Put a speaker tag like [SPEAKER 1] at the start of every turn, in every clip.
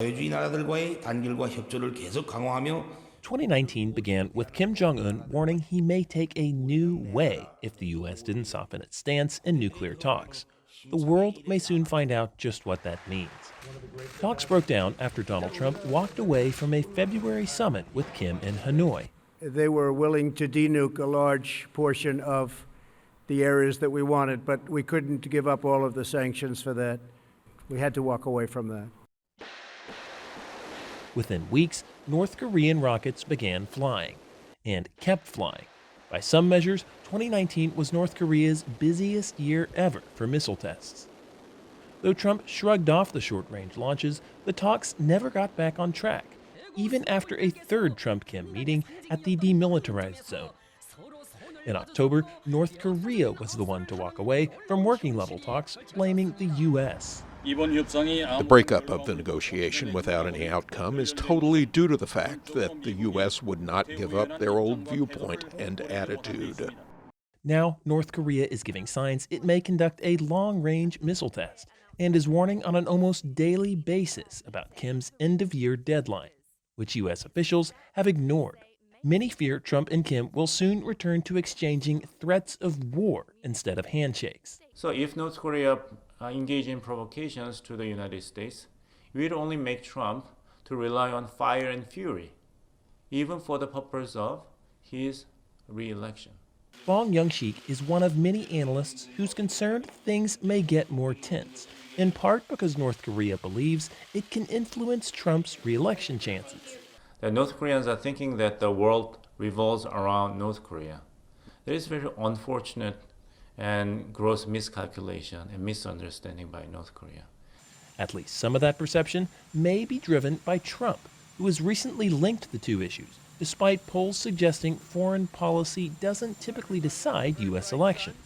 [SPEAKER 1] 자유주의 나라들과의 단결과 협조를 계속 강화하며
[SPEAKER 2] 2019 began with Kim Jong-un warning he may take a new way if the U.S. didn't soften its stance in nuclear talks. The world may soon find out just what that means. Talks broke down after Donald Trump walked away from a February summit with Kim in Hanoi.
[SPEAKER 3] They were willing to denuke a large portion of the areas that we wanted, but we couldn't give up all of the sanctions for that. We had to walk away from that.
[SPEAKER 2] Within weeks, North Korean rockets began flying, and kept flying. By some measures, 2019 was North Korea's busiest year ever for missile tests. Though Trump shrugged off the short-range launches, the talks never got back on track, even after a third Trump-Kim meeting at the demilitarized zone. In October, North Korea was the one to walk away from working-level talks, blaming the U.S.
[SPEAKER 4] The breakup of the negotiation without any outcome is totally due to the fact that the U.S. would not give up their old viewpoint and attitude.
[SPEAKER 2] Now, North Korea is giving signs it may conduct a long-range missile test and is warning on an almost daily basis about Kim's end-of-year deadline, which U.S. officials have ignored. Many fear Trump and Kim will soon return to exchanging threats of war instead of handshakes.
[SPEAKER 5] So if North Korea engage in provocations to the United States, it will only make Trump to rely on fire and fury, even for the purpose of his re-election.
[SPEAKER 2] Bong Young-shik is one of many analysts who's concerned things may get more tense, in part because North Korea believes it can influence Trump's re-election chances.
[SPEAKER 5] The North Koreans are thinking that the world revolves around North Korea. That is very unfortunate and gross miscalculation and misunderstanding by North Korea.
[SPEAKER 2] At least some of that perception may be driven by Trump, who has recently linked the two issues, despite polls suggesting foreign policy doesn't typically decide U.S. elections.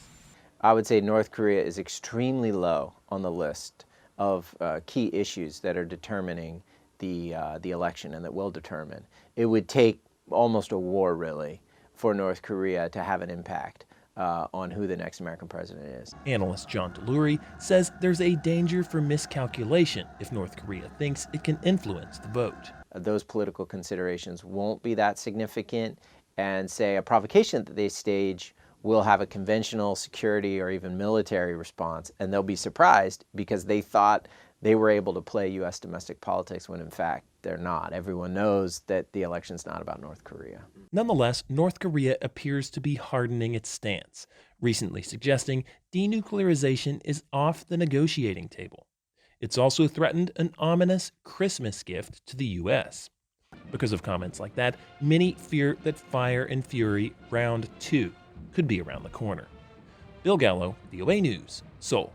[SPEAKER 6] I would say North Korea is extremely low on the list of key issues that are determining the election and that will determine. It would take almost a war, really, for North Korea to have an impact on who the next American president is.
[SPEAKER 2] Analyst John Delury says there's a danger for miscalculation if North Korea thinks it can influence the vote.
[SPEAKER 6] Those political considerations won't be that significant, and say a provocation that they stage will have a conventional security or even military response, and they'll be surprised because they thought they were able to play U.S. domestic politics when in fact they're not. Everyone knows that the election's not about North Korea.
[SPEAKER 2] Nonetheless, North Korea appears to be hardening its stance, recently suggesting denuclearization is off the negotiating table. It's also threatened an ominous Christmas gift to the U.S. Because of comments like that, many fear that Fire and Fury Round 2 could be around the corner. Bill Gallo, VOA News, Seoul.